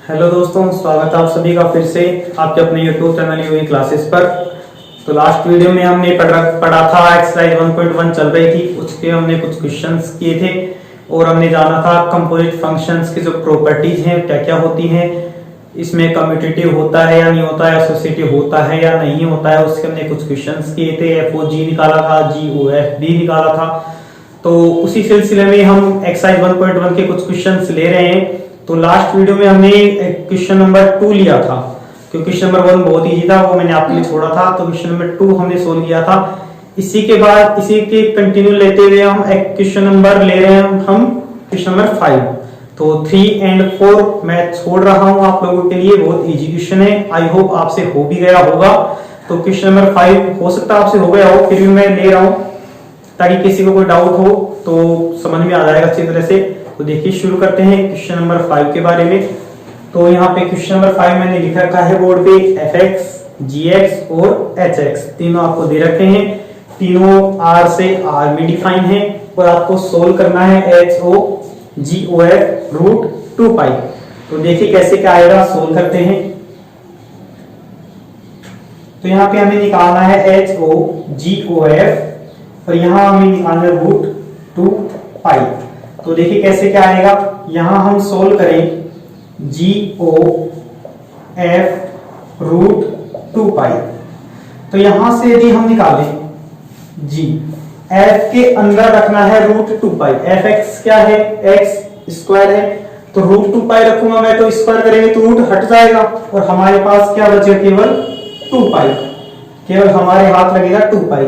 Hello दोस्तों, स्वागत है आप सभी का फिर से आपके अपने YouTube चैनल हुई क्लासेस पर। तो लास्ट वीडियो में हमने पढ़ा था एक्सरसाइज 1.1 चल रही थी, उसके हमने कुछ क्वेश्चंस किए थे और हमने जाना था कंपोजिट फंक्शंस की जो प्रॉपर्टीज हैं क्या क्या होती हैं, इसमें कम्यूटेटिव होता है या नहीं होता है, एसोसिएटिव होता है या नहीं होता है, उसके हमने कुछ क्वेश्चंस किए थे। FOG निकाला था, GOFD निकाला था। तो उसी सिलसिले में हम एक्सरसाइज 1.1 के कुछ क्वेश्चंस ले रहे हैं। तो लास्ट वीडियो में हमने क्वेश्चन नंबर 2 लिया था, क्योंकि क्वेश्चन नंबर 1 बहुत इजी था, वो मैंने आपके लिए छोड़ा था। तो क्वेश्चन नंबर 2 हमने सोल्व किया था। इसी के बाद इसी के कंटिन्यू लेते हुए हम एक क्वेश्चन नंबर ले रहे हैं, हम क्वेश्चन नंबर 5। तो 3 and 4 मैं छोड़ रहा हूं आप लोगों के लिए, बहुत इजी क्वेश्चन है। आई होप आपसे हो भी गया होगा। तो क्वेश्चन नंबर 5 हो सकता है आपसे हो गया हो, फिर भी मैं ले रहा हूं ताकि किसी को कोई डाउट हो तो समझ में आ जाएगा अच्छी तरह से। तो देखिए शुरू करते हैं क्वेश्चन नंबर 5 के बारे में। तो यहाँ पे क्वेश्चन नंबर 5 मैंने लिख रखा है बोर्ड पे, fx, gx और hx तीनों आपको दे रखे हैं। तीनों r से r में डिफाइन है और आपको सोल्व करना है HOGOF रूट 2 पाई। तो देखिए कैसे क्या आएगा, सोल्व करते हैं। तो यहाँ पे हमें निकालना है HOGOF और यहाँ हमें निकालना है रूट 2 पाई। तो देखिए कैसे क्या आएगा, यहां हम सोल्व करें GOF रूट 2 पाई। तो यहां से यदि हम निकालें G, F के अंदर रखना है रूट 2 पाई। fx क्या है, x स्क्वायर है, तो रूट 2 पाई रखूंगा मैं, तो स्क्वायर करेंगे तो रूट हट जाएगा और हमारे पास क्या बचेगा, केवल 2 पाई। केवल हमारे हाथ लगेगा 2 पाई।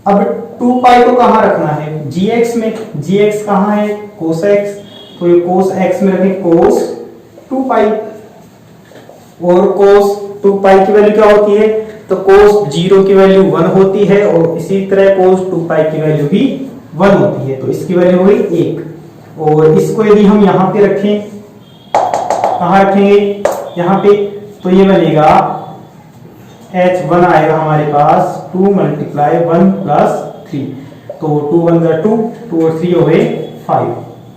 अब 2 पाई को कहां रखना है, gx में। gx कहां है, cos x, तो ये cos x में रखें cos 2 पाई। और cos 2 पाई की वैल्यू क्या होती है, तो cos 0 की वैल्यू 1 होती है और इसी तरह cos 2 पाई की वैल्यू भी 1 होती है, तो इसकी वैल्यू हुई 1। और इसको यदि हम यहाँ पे रखें, कहां रखेंगे, यहाँ पे, तो ये बनेगा h1 आएगा हमारे पास 2 मल्टीप्लाई 1 प्लस 3। तो 2 1 2, 2 और 3 हो गए 5।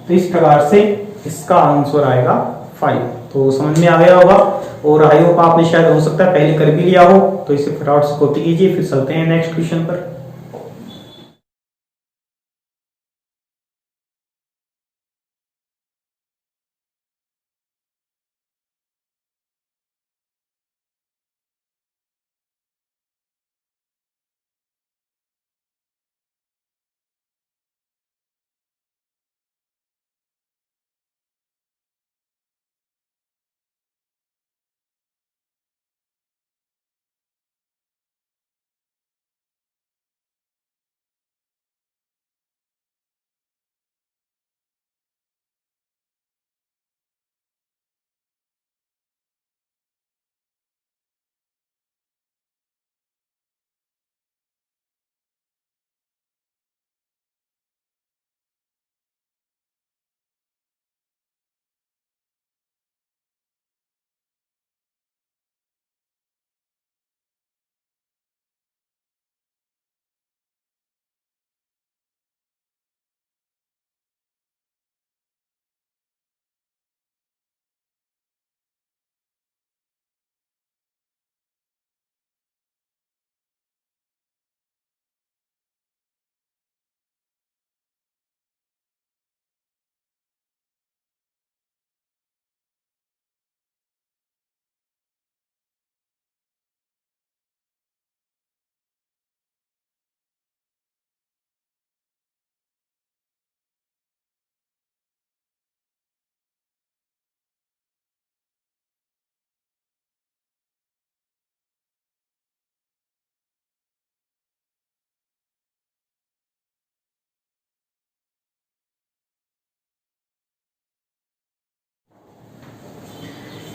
तो इस प्रकार से इसका आंसर आएगा 5। तो समझ में आ गया होगा और आई होप आपने शायद हो सकता है पहले कर भी लिया हो। तो इसे फटाफट से कॉपी कीजिए, फिर चलते हैं नेक्स्ट क्वेश्चन पर।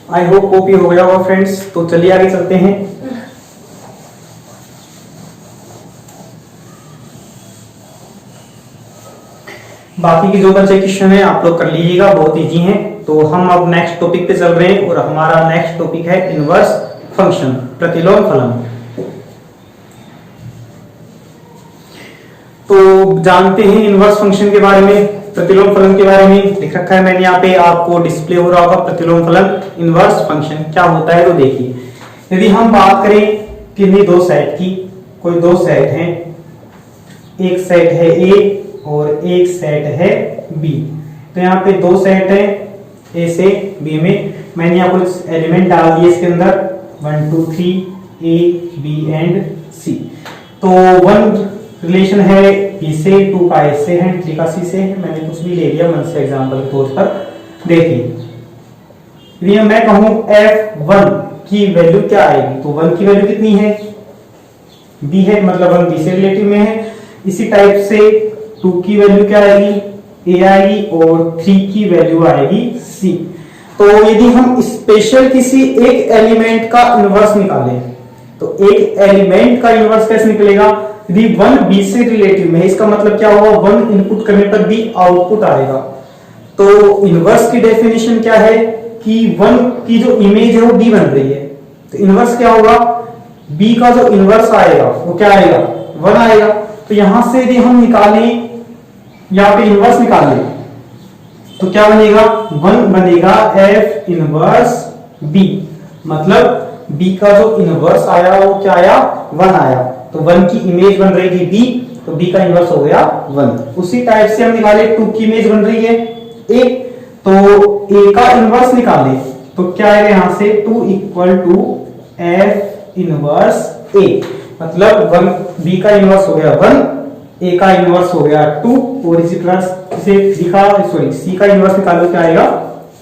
आई होप कॉपी हो गया होगा फ्रेंड्स। तो चलिए आगे चलते हैं। बाकी के जो बचे क्वेश्चन है आप लोग कर लीजिएगा, बहुत इजी हैं। तो हम अब नेक्स्ट टॉपिक पे चल रहे हैं और हमारा नेक्स्ट टॉपिक है इनवर्स फंक्शन, प्रतिलोम फलन। तो जानते हैं इनवर्स फंक्शन के बारे में। प्रतिलोम फलन के बारे में लिख रखा है मैंने यहाँ पे, आपको डिस्प्ले हो रहा होगा प्रतिलोम फलन इनवर्स फंक्शन क्या होता है। तो देखिए, यदि हम बात करें किन्हीं दो सेट की, कोई दो सेट हैं, एक सेट है ए और एक सेट है बी। तो यहाँ पे दो सेट है ए से बी में, मैंने यहाँ कुछ एलिमेंट डाल दिए इसके अंदर 1 2 3 ए बी एंड सी। तो 1 रिलेशन है बी से, 2 का ए से है, 3 का सी से है, मैंने कुछ भी ले लिया मन से एग्जांपल के तौर पर। देखिए, यदि मैं कहूं f1 की वैल्यू क्या आएगी, तो 1 की वैल्यू कितनी है, बी है, मतलब 1 बी से रिलेटिव में है। इसी टाइप से 2 की वैल्यू क्या आएगी, ए आएगी, और 3 की वैल्यू आएगी सी। तो यदि हम स्पेशल किसी एक एलिमेंट का इनवर्स निकालें, तो एक एलिमेंट का इनवर्स कैसे निकलेगा, यदि 1 बी से रिलेटिव में है, इसका मतलब क्या होगा, 1 इनपुट करने पर बी आउटपुट आएगा। तो इनवर्स की डेफिनेशन क्या है कि 1 की जो इमेज है वो बी बन रही है, तो इनवर्स क्या होगा, बी का जो इनवर्स आएगा वो क्या आएगा, 1 आएगा। तो यहां से यदि हम निकालें, यहाँ पे इनवर्स निकालें, तो क्या बनेगा, 1 बनेगा एफ इनवर्स बी, मतलब बी का जो इनवर्स आया वो क्या आया, 1 आया। तो 1 की इमेज बन रही थी बी, तो बी का इनवर्स हो गया 1। उसी टाइप से हम निकाले 2 की इमेज बन रही है ए, तो ए का इनवर्स निकाले तो क्या आएगा, यहां से 2 इक्वल टू एफ इनवर्स ए, मतलब 1 बी का इनवर्स हो गया 1, ए का इनवर्स हो गया 2, और इसी तरह से सी का इनवर्स निकालो क्या आएगा,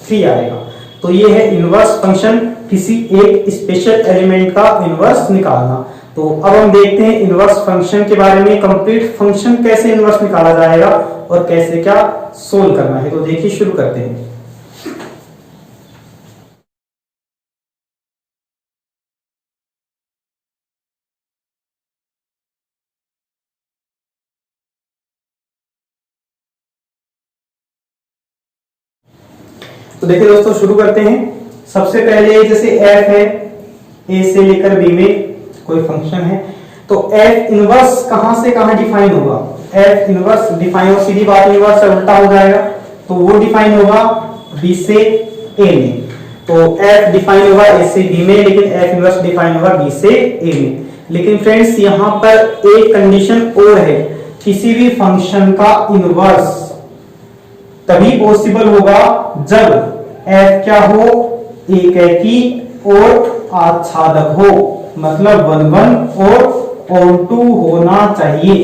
3 आएगा। तो ये है इनवर्स फंक्शन, किसी एक स्पेशल एलिमेंट का इनवर्स निकालना। तो अब हम देखते हैं इनवर्स फंक्शन के बारे में, कंप्लीट फंक्शन कैसे इनवर्स निकाला जाएगा और कैसे क्या सोल्व करना है। तो देखिए, शुरू करते हैं। तो देखिए दोस्तों, शुरू करते हैं। सबसे पहले जैसे f है, a से लेकर b में कोई फंक्शन है, तो f इनवर्स कहां से कहां डिफाइन होगा, f इनवर्स डिफाइन हो, सीधी बात इनवर्स से उल्टा हो जाएगा, तो वो डिफाइन होगा b से a में। तो f डिफाइन होगा a से b में, लेकिन f इनवर्स डिफाइन होगा b से a में। लेकिन फ्रेंड्स, यहां पर एक कंडीशन और है, किसी भी फंक्शन का इनवर्स तभी पॉसिबल होगा जब f क्या हो, एकैकी और आच्छादक हो, मतलब 1 1 और ऑनटू होना चाहिए।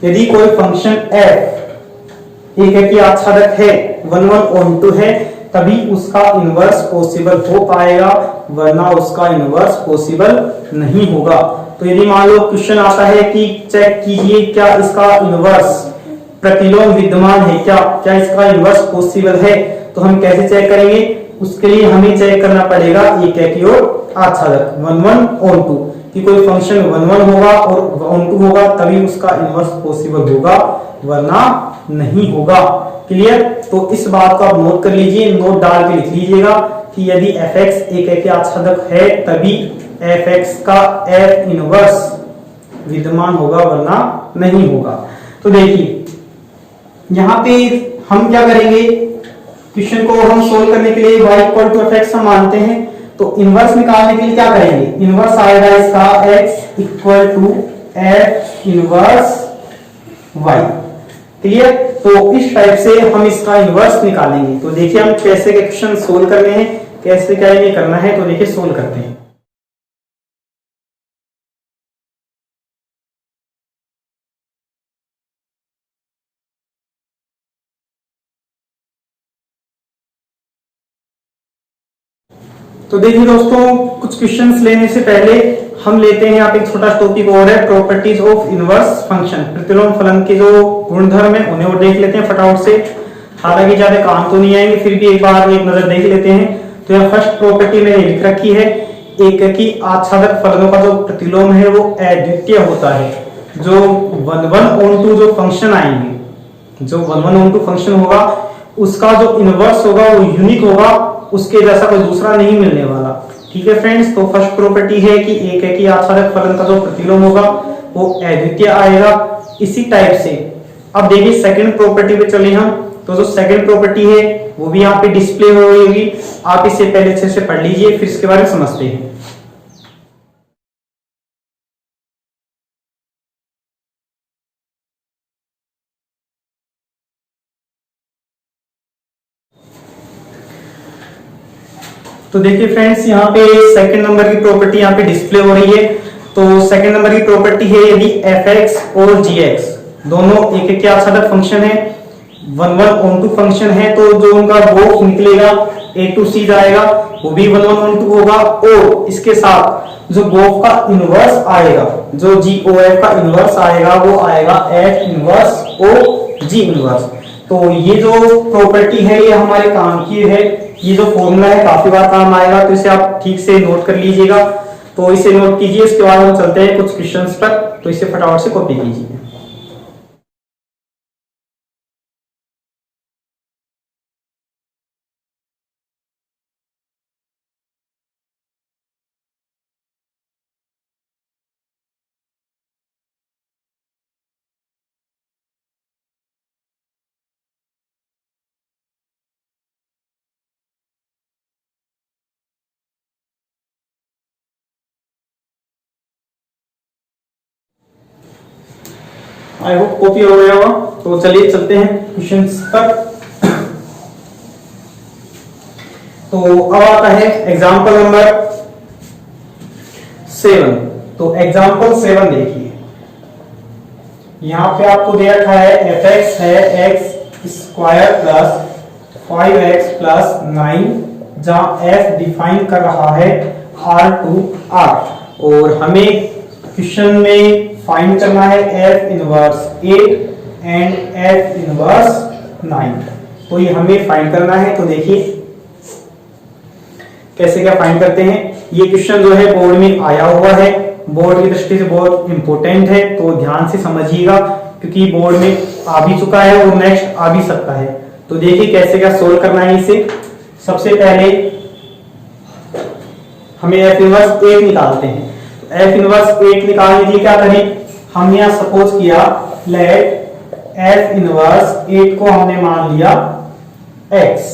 यदि कोई फंक्शन f एकैकी आच्छादक है, 1 1 ऑनटू है, तभी उसका इनवर्स पॉसिबल हो पाएगा, वरना उसका इनवर्स पॉसिबल नहीं होगा। तो यदि मान लो क्वेश्चन आता है कि चेक कीजिए क्या इसका इनवर्स प्रतिलोम विद्यमान है, क्या इसका इनवर्स पॉसिबल है, तो हम कैसे चेक करेंगे, उसके लिए हमें चेक करना पड़ेगा एकैकी और आच्छादक 1 1 ऑनटू, कि कोई फंक्शन 1 1 होगा और ऑनटू होगा तभी उसका इनवर्स पॉसिबल होगा, वरना नहीं होगा। क्लियर। तो इस बात को आप नोट कर लीजिए, नोट डाल के लिख लीजिएगा कि यदि fx एकैकी आच्छादक है तभी fx का f इनवर्स विद्यमान होगा, वरना नहीं होगा। तो देखिए, यहां पे हम क्या करेंगे, क्वेश्चन को हम सोल्व करने के लिए y इक्वल टू fx हम मानते हैं, तो इनवर्स निकालने के लिए क्या करेंगे, इनवर्स आएगा इसका x equal to f inverse y। Clear. तो इस टाइप से हम इसका इनवर्स निकालेंगे। तो देखिए, हम कैसे क्वेश्चन सोल्व करने हैं, कैसे क्या ये करना है, तो देखिए सोल्व करते हैं। तो देखिए दोस्तों, कुछ क्वेश्चंस लेने से पहले हम लेते हैं यहाँ पे एक छोटा टॉपिक और है, प्रॉपर्टीज ऑफ इनवर्स फंक्शन, प्रतिलोम फलन के जो गुणधर्म है उन्हें और देख लेते हैं फटाफट से। हालांकि ज्यादा काम तो नहीं आएंगे, फिर भी एक बार एक नजर देख लेते हैं। तो यहाँ फर्स्ट प्रॉपर्टी मैंने लिख रखी है, एकैकी आच्छादक फलनों का जो प्रतिलोम है वो अद्वितीय होता है। जो 1 1 ऑनटू जो फंक्शन आएंगे, जो 1 1 ऑनटू फंक्शन होगा उसका जो इनवर्स होगा वो यूनिक होगा, उसके जैसा कोई दूसरा नहीं मिलने वाला। ठीक है फ्रेंड्स। तो फर्स्ट प्रॉपर्टी है कि एकैकी आच्छादक फलन का जो प्रतिलोम होगा वो अद्वितीय आएगा। इसी टाइप से अब देखिए सेकंड प्रॉपर्टी पे चले हम, तो जो सेकंड प्रॉपर्टी है वो भी यहाँ पे डिस्प्ले हो रही होगी। आप इसे पहले अच्छे से पढ़ लीजिए, फिर इसके बारे में समझते हैं। तो देखिए फ्रेंड्स, यहाँ पे सेकंड नंबर की प्रॉपर्टी यहाँ पे डिस्प्ले हो रही है। तो सेकंड नंबर की प्रॉपर्टी है यदि fx और gx दोनों एक एक के आधार फंक्शन है, one one onto function है, तो जो उनका बोफ निकलेगा a टू c जाएगा वो भी वन वन ऑन टू होगा, और इसके साथ जो बोफ का इनवर्स आएगा, जो g o f का इनवर्स आएगा वो आएगा f inverse o g inverse. तो ये जो प्रॉपर्टी है ये हमारे काम की है, ये जो फॉर्मूला है काफी बार काम आएगा, तो इसे आप ठीक से नोट कर लीजिएगा। तो इसे नोट कीजिए, उसके बाद हम चलते हैं कुछ क्वेश्चंस पर, तो इसे फटाफट से कॉपी कीजिए। आई होप कॉपी हो गया होगा। तो चलिए चलते हैं क्वेश्चंस पर। तो अब आता है एग्जांपल नंबर 7। तो एग्जांपल 7 देखिए, यहां पे आपको दे रखा है fx है x square plus 5x plus 9, जहां f डिफाइन कर रहा है r टू r, और हमें क्वेश्चन में फाइंड करना है f inverse 8 and f inverse 9। तो ये हमें फाइंड करना है। तो देखिए कैसे क्या फाइंड करते हैं। ये क्वेश्चन जो है बोर्ड में आया हुआ है, बोर्ड की दृष्टि से बहुत इंपॉर्टेंट है, तो ध्यान से समझिएगा, क्योंकि बोर्ड में आ भी चुका है और नेक्स्ट आ भी सकता है। तो देखिए कैसे क्या सोल्व करना है इसे। सबसे पहले हमें f इनवर्स 8 निकालते हैं। तो f इनवर्स 8 निकालने के लिए क्या करें, हमने यहां सपोज किया लेट f इनवर्स 8 को हमने मान लिया x।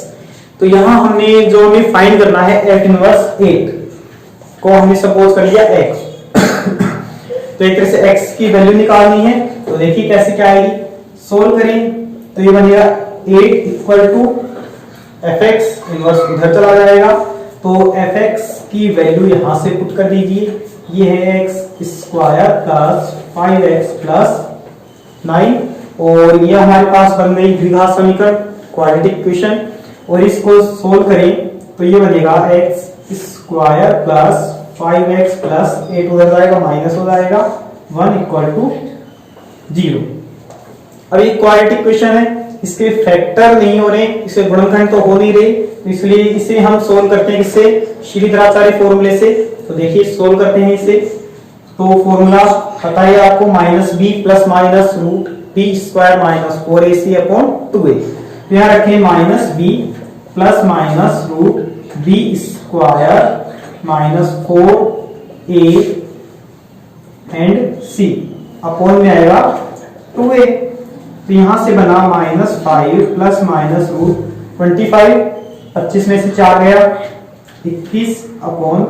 तो यहां हमने जो हमें फाइंड करना है f इनवर्स 8 को हमने सपोज कर लिया x। तो एक तरह से x की वैल्यू निकालनी है। तो देखिए कैसे क्या आएगी, सोल्व करें तो ये बनेगा 8 इक्वल टू fx इनवर्स उधर चला जाएगा, तो fx की वैल्यू यहां से पुट कर दीजिए। ये है x square plus 5x plus 9, और ये हमारे पास बन गई द्विघात समीकरण, क्वाड्रेटिक इक्वेशन। और इसको सोल्व करें तो ये बनेगा x square plus 5x plus 8 उधर जाएगा माइनस हो जाएगा 1 इक्वल टू 0। अब ये क्वाड्रेटिक इक्वेशन है, इसके फैक्टर नहीं हो रहे, इसके गुणनखंड तो हो नहीं रहे, तो इसलिए इसे हम सोल्व करते हैं किससे, श्रीधराचार्य फॉर्मूले से। तो देखिए सोल्व करते हैं इसे। तो फॉर्मूला पता है आपको, minus b plus minus root b square minus 4ac upon 2a। तो यहाँ रखें minus b plus minus root b square minus 4a and c upon में आएगा 2a। तो यहां से बना माइनस 5 प्लस माइनस रूट 25, 25 में से 4 गया 21 अपॉन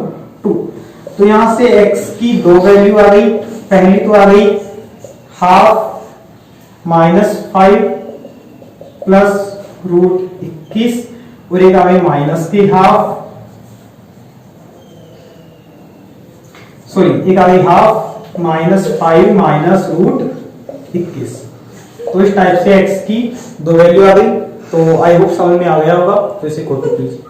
2। तो यहां से x की दो वैल्यू आ गई, पहली तो आ गई हाफ माइनस 5 प्लस रूट 21, और एक आ गई माइनस की हाफ, सॉरी एक आ गई हाफ माइनस 5 माइनस रूट 21। तो इस टाइप से x की दो वैल्यू आ गई। तो आई होप समझ में आ गया होगा, तो इसे कॉपी कीजिए।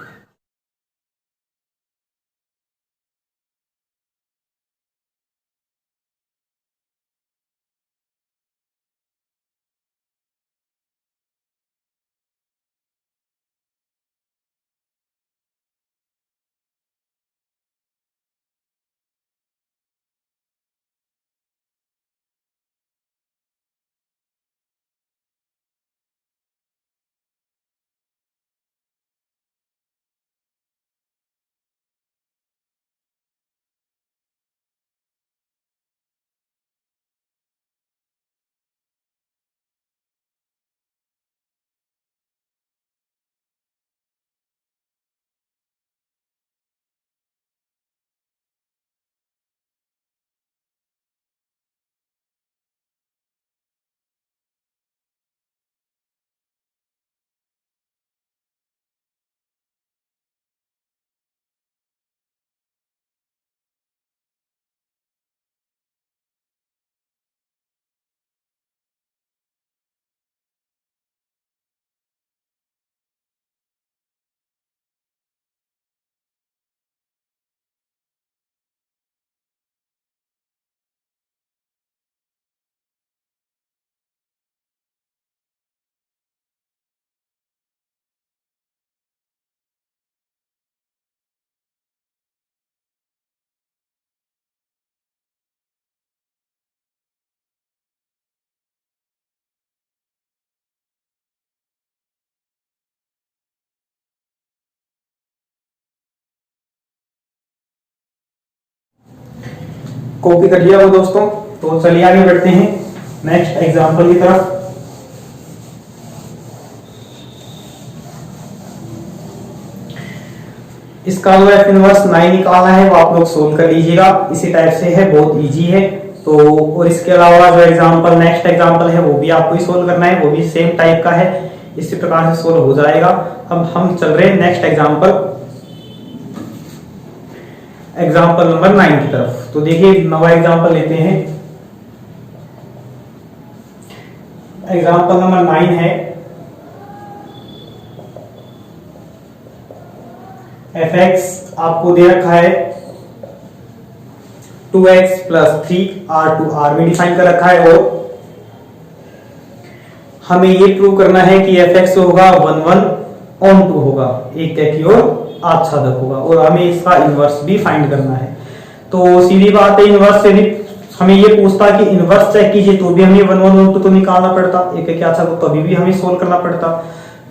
कॉपी कर लिया वो दोस्तों। तो चलिए आगे बढ़ते हैं नेक्स्ट एग्जांपल की तरफ। इसका जो एफ इनवर्स 9 निकालना है वो आप लोग सोल्व कर लीजिएगा, इसी टाइप से है, बहुत इजी है। तो और इसके अलावा जो एग्जांपल नेक्स्ट एग्जांपल है वो भी आपको ही सोल्व करना है, वो भी सेम टाइप का है, इसी प्रकार से सोल्व हो जाएगा। अब हम चल रहे हैं नेक्स्ट एग्जांपल नंबर 9 की तरफ। तो देखिए नवा एग्जांपल लेते हैं। एग्जांपल नंबर 9 है fx आपको दे रखा है 2x प्लस 3 r में डिफाइन कर रखा है, और हमें ये प्रूव करना है कि fx होगा 1 1 on 2 होगा, एक की ओर आच्छादक होगा, और हमें इसका इनवर्स भी फाइंड करना है। तो सीधी बात है, इनवर्स यदि हमें ये पूछता कि इनवर्स चेक कीजिए तो भी हमें 1 1 on 2 तो निकालना पड़ता, एक की आच्छादक, तो अभी भी हमें सोल्व करना पड़ता।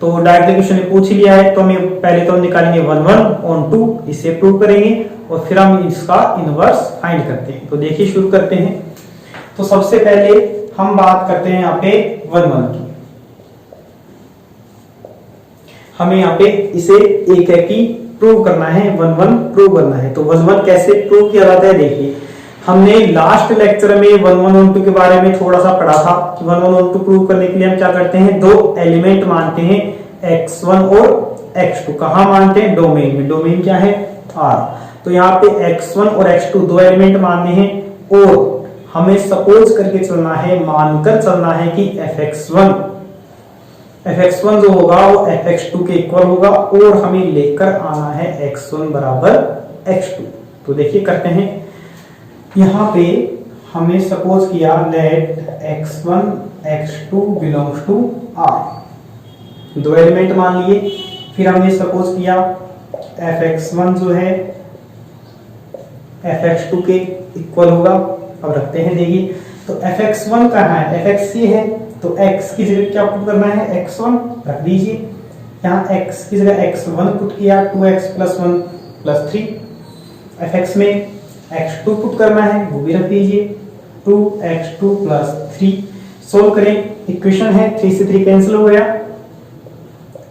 तो डायरेक्टली क्वेश्चन ने पूछ ही लिया है, तो हमें पहले तो हम निकालेंगे 1 1 on 2, इसे प्रूव करेंगे और फिर हम इसका इनवर्स फाइंड करते हैं। तो देखिए शुरू करते हैं। तो सबसे पहले हम बात करते हैं यहाँ पे 1 1 की। हमें यहाँ पे इसे एक है कि प्रूव करना है, 1 1 प्रूव करना है। तो 1 1 कैसे प्रूव किया जाता है, देखिए हमने लास्ट लेक्चर में 1 1 on 2 के बारे में थोड़ा सा पढ़ा था कि 1 1 on 2 प्रूव करने के लिए हम क्या करते हैं, दो एलिमेंट मानते हैं x1 और x2। कहां मानते हैं, डोमेन में। डोमेन क्या है, R। तो यहाँ पे x1 और x2 दो एलिमेंट मानने हैं, और हमें सपोज करके चलना है, मानकर चलना है कि fx1 जो होगा वो fx2 के इक्वल होगा, और हमें लेकर आना है x1 बराबर x2। तो देखिए करते हैं, यहाँ पे हमने सपोज किया let x1 x2 belongs to R, दो एलिमेंट मान लिए। फिर हमने सपोज किया fx1 जो है fx2 के इक्वल होगा। अब रखते हैं, देखिए तो fx1 कहाँ है, fx ये है, तो x की जगह क्या पुट करना है, x1 रख दीजिए। यहाँ x की जगह x1 पुट किया, 2x प्लस 1 प्लस 3। fx में x2 पुट करना है, वो भी रख दीजिए, 2x2 प्लस 3। सोल्व करें, इक्वेशन है 3 से 3 कैंसिल हो गया,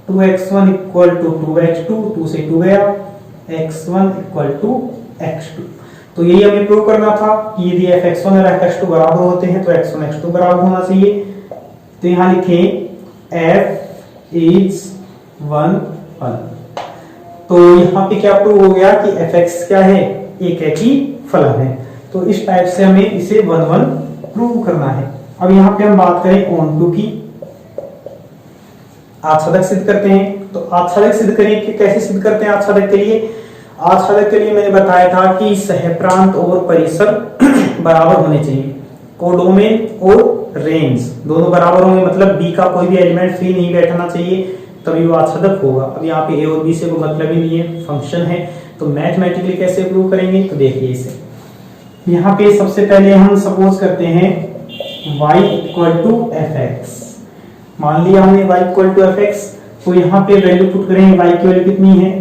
2x1 इक्वल टू 2x2, 2 से 2 गया, x1 इक्वल टू x2। तो यही हमें प्रूव करना था कि यदि fx1 और fx2 बराबर होते हैं तो x1 x2 बराबर होना चाहिए। तो यहाँ लिखें f is 1 1। तो यहाँ पे क्या प्रूव हो गया कि fx क्या है, एक है कि फलन है। तो इस टाइप से हमें इसे 1 1 प्रूव करना है। अब यहाँ पे हम बात करें on 2 की, आच्छादक सिद्ध करते हैं। तो आच्छादक सिद्ध करें कि कैसे सिद्ध करते हैं आच्छादक के लिए। आच्छादक के लिए मैंने बताया था कि सहप्रांत और परिसर बराबर होने चाहिए, कोडोमेन और रेंज दोनों बराबर होंगे, मतलब बी का कोई भी एलिमेंट फ्री नहीं बैठना चाहिए, तभी वो आच्छादक होगा। अब यहाँ पे ए और बी से कोई मतलब ही नहीं है, फंक्शन है। तो मैथमेटिकली कैसे प्रूव करेंगे, तो देखिए इसे यहाँ पे सबसे पहले हम सपोज करते हैं y इक्वल टू fx। मान लिया हमने y इक्वल टू fx, तो यहाँ पे वैल्यू पुट करेंगे, y की वैल्यू कितनी है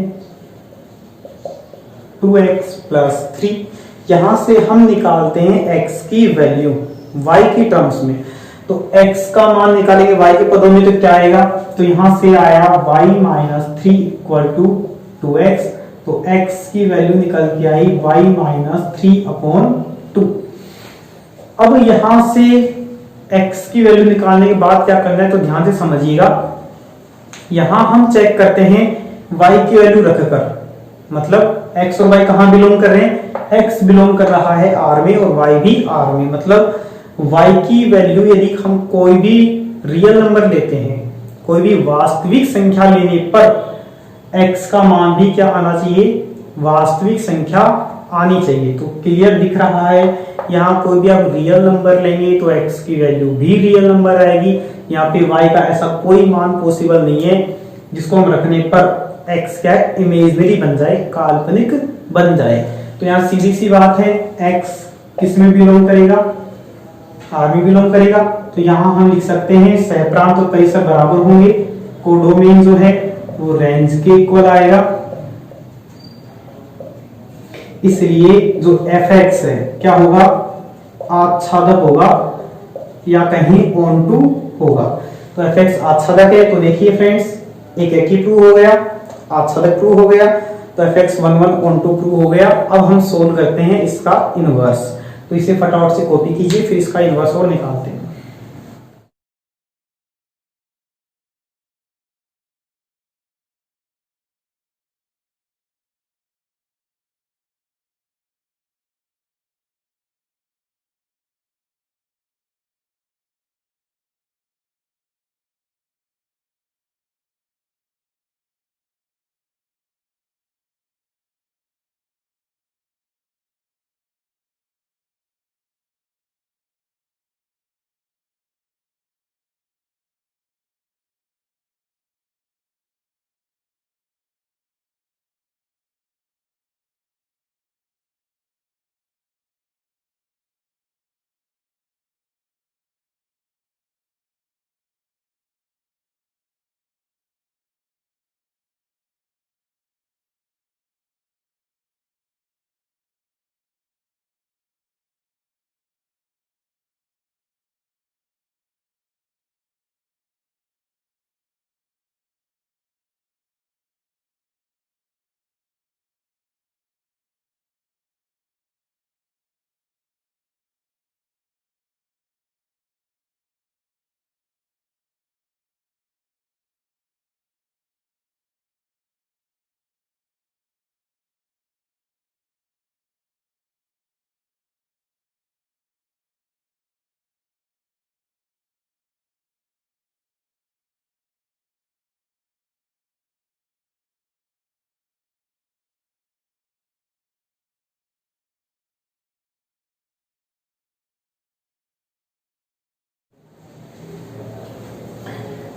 2x प्लस 3। यहां से हम निकालते हैं x की वैल्यू y की टर्म्स में। तो x का मान निकालेंगे y के पदों में, तो क्या आएगा, तो यहां से आया y minus 3 equal to 2x। तो x की वैल्यू निकल के आई y माइनस 3 अपॉन 2। अब यहां से x की वैल्यू निकालने के बाद क्या करना है, तो ध्यान से समझिएगा। यहां हम चेक करते हैं y की वैल्यू रखकर, मतलब x और y कहां बिलोंग कर रहे हैं, x बिलोंग कर रहा है r में और y भी r में। मतलब y की वैल्यू यदि हम कोई भी रियल नंबर लेते हैं, कोई भी वास्तविक संख्या लेने पर x का मान भी क्या आना चाहिए, वास्तविक संख्या आनी चाहिए। तो क्लियर दिख रहा है, यहाँ कोई भी आप रियल नंबर लेंगे तो x की वैल्यू भी रियल नंबर आएगी। यहाँ पे y का ऐसा कोई मान पॉसिबल नहीं है जिसको हम रखने पर x क्या इमेजिनरी बन जाए, काल्पनिक बन जाए। तो यहाँ सीधी सी बात है, x किस में बिलोंग करेगा, r में बिलोंग करेगा। तो यहाँ हम लिख सकते हैं सहप्रांत और परिसर बराबर होंगे, कोडोमेन जो है वो रेंज के इक्वल आएगा। इसलिए जो fx है क्या होगा, आच्छादक होगा या कहीं ऑन टू होगा। तो fx आच्छादक है, तो देखिए फ्रेंड्स एक ही प्रूव हो गया, आच्छादक प्रूव हो गया, तो fx 1 ऑन टू प्रूव हो गया। अब हम सोल्व करते हैं इसका इनवर्स, तो इसे फटाफट से कॉपी कीजिए, फिर इसका इनवर्स और निकालते हैं।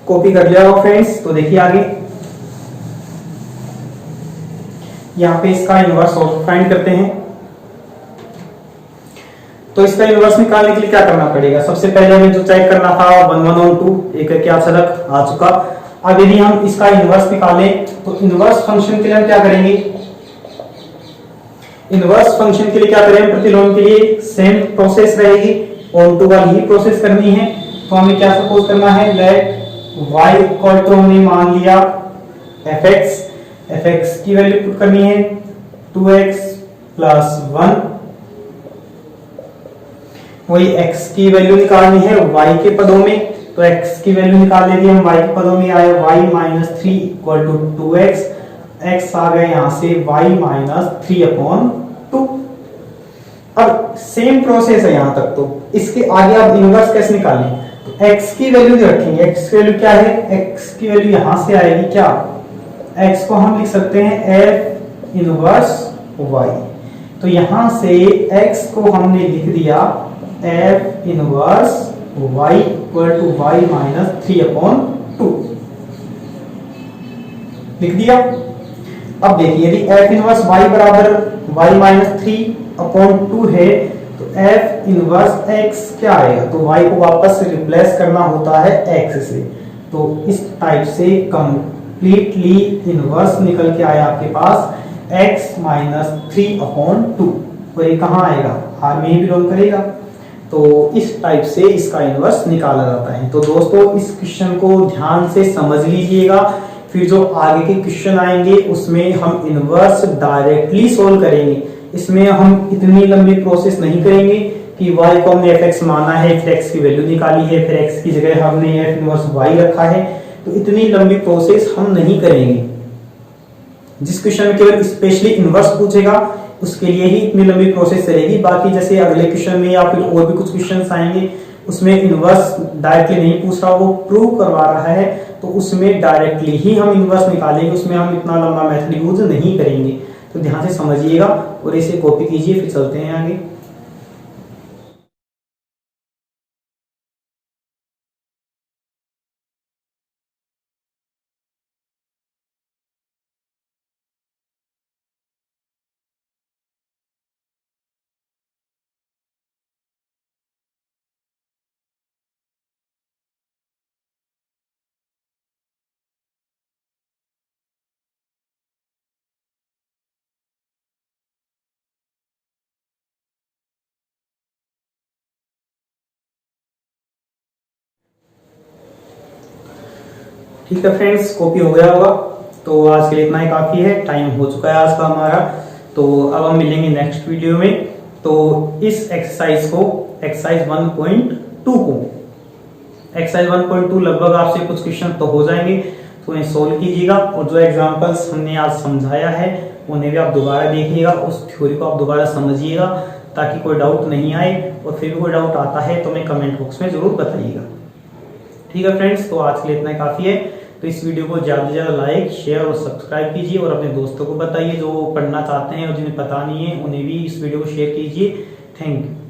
कॉपी कर लिया हो फ्रेंड्स, तो देखिए आगे यहाँ पे इसका इनवर्स फाइंड करते हैं। तो इसका इनवर्स निकालने के लिए क्या करना पड़ेगा, सबसे पहले हमें जो चेक करना था 1 ऑन 2 एक क्या आच्छादक आ चुका। अब यदि हम इसका इनवर्स निकालें तो इनवर्स फंक्शन के लिए हम क्या करेंगे, इनवर्स फंक्शन के लिए क्या करें, प्रतिलोम के लिए सेम प्रोसेस रहेगी, ऑन टू वाली ही प्रोसेस करनी है। तो हमें क्या सपोज करना है, लेट y इक्वल टू हमने मान लिया fx की वैल्यू पुट करनी है 2x प्लस 1, वही x की वैल्यू निकालनी है y के पदों में, तो x की वैल्यू निकाल लेंगे हम y के पदों में, आए y minus 3 equal to 2x, x आ गया यहां से y माइनस 3 अपॉन 2। अब सेम प्रोसेस है यहां तक, तो इसके आगे आप इनवर्स कैसे निकालें, तो x की वैल्यू रखेंगे, x की वैल्यू क्या है, x की वैल्यू यहां से आएगी क्या, x को हम लिख सकते हैं f इनवर्स y, तो यहां से x को हमने लिख दिया f inverse y equal to y minus 3 upon 2 लिख दिया। अब देखिए यदि f इनवर्स y बराबर y माइनस 3 अपॉन 2 है तो f इनवर्स x क्या आएगा, तो y को वापस से रिप्लेस करना होता है x से, तो इस टाइप से कंप्लीटली इनवर्स निकल के आया आपके पास x माइनस 3 अपॉन 2, तो ये कहाँ आएगा, r में ही बिलोंग करेगा। तो इस टाइप से इसका इनवर्स निकाला जाता है। तो दोस्तों इस क्वेश्चन को ध्यान से समझ लीजिएगा, फिर जो आगे के क्वेश्चन आएंगे उसमें हम इनवर्स डायरेक्टली सोल्व करेंगे। इसमें हम इतनी लंबी प्रोसेस नहीं करेंगे कि y को हमने fx माना है, फिर x की वैल्यू निकाली है, फिर x की जगह हमने f इनवर्स y रखा है, तो इतनी लंबी प्रोसेस हम नहीं करेंगे। जिस क्वेश्चन में केवल स्पेशली इनवर्स पूछेगा उसके लिए ही इतनी लंबी प्रोसेस चलेगी, बाकी जैसे अगले क्वेश्चन में या फिर और भी कुछ क्वेश्चंस आएंगे उसमें इनवर्स डायरेक्टली नहीं पूछ रहा, वो प्रूव करवा रहा है, तो उसमें डायरेक्टली ही हम इनवर्स निकालेंगे, उसमें हम इतना लंबा मेथड यूज नहीं करेंगे। तो ध्यान से समझिएगा और इसे कॉपी कीजिए, फिर चलते हैं आगे। ठीक है फ्रेंड्स, कॉपी हो गया होगा। तो आज के लिए इतना ही काफी है, टाइम हो चुका है आज का हमारा। तो अब हम मिलेंगे नेक्स्ट वीडियो में। तो इस एक्सरसाइज 1.2 लगभग आपसे कुछ क्वेश्चन तो हो जाएंगे, तो उन्हें सोल्व कीजिएगा। और जो एग्जांपल्स हमने आज समझाया है उन्हें भी आप दोबारा देखिएगा, उस थ्योरी को आप दोबारा समझिएगा, ताकि कोई डाउट नहीं आए। और फिर भी कोई डाउट आता है तो हमें कमेंट बॉक्स में जरूर बताइएगा। ठीक है फ्रेंड्स, तो आज के लिए इतना काफी है। तो इस वीडियो को ज्यादा से ज्यादा लाइक, शेयर और सब्सक्राइब कीजिए और अपने दोस्तों को बताइए जो पढ़ना चाहते हैं और जिन्हें पता नहीं है, उन्हें भी इस वीडियो को शेयर कीजिए। Thank you.